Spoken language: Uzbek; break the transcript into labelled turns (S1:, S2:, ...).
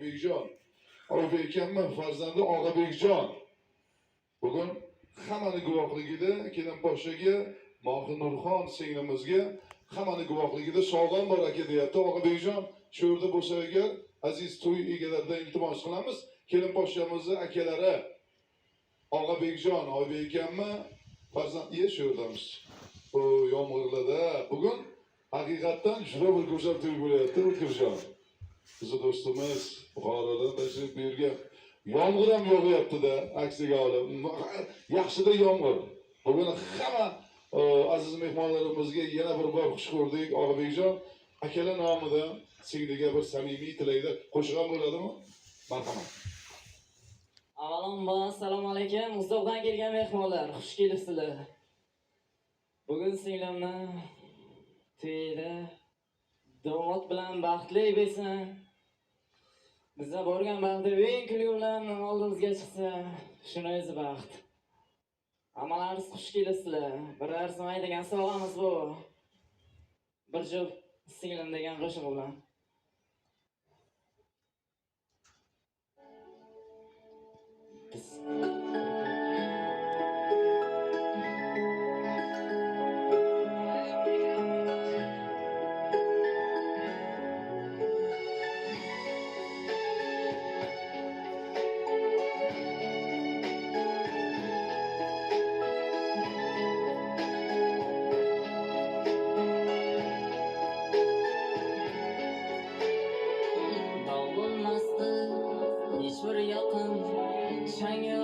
S1: Oybekjon. Oybekkanmi farzandi Og'abekjon. Bugun hammani guvohligida kelin poshshaga Mohir Nurxon singlimizga hammani guvohligida sog'lom bor aka deyapti Og'abekjon. Shu yerda bo'lsa agar aziz to'y egalaridan iltimos qilamiz, kelin poshshamizni akalari Og'abekjon, Oybekkanmi farzandi shu yerdamiz. Bu yomg'irlarda bugun haqiqatdan juda bir go'zal to'y bo'lyapti O'tkirjon. Bizni do'stimiz Buxorodan tashrif buyurgan. Yomg'ir ham yog'yapti-da, aksiga olib. Yaxshida yomg'ir. Bugun hamma aziz mehmonlarimizga yana bir bor xush ko'rdik. Og'abekjon akalar nomidan singliga bir samimiy tilaklar qo'shgan bo'ladimi? Marhamat.
S2: Avvalambor assalomu alaykum. Uzoqdan kelgan mehmonlar, xush kelibsizlar. Bugun singlimni to'yida domod bilan baxtli bo'lsin. Bizga borgan baxtda eng kulgular oldimizga chiqsa, shuni o'zi baxt. Hammalarimiz xush kelibsizlar. Biror so'may degan sog'amiz bu. Bir juft singlim degan qo'shiq bilan. Hiçbir yakın, şenge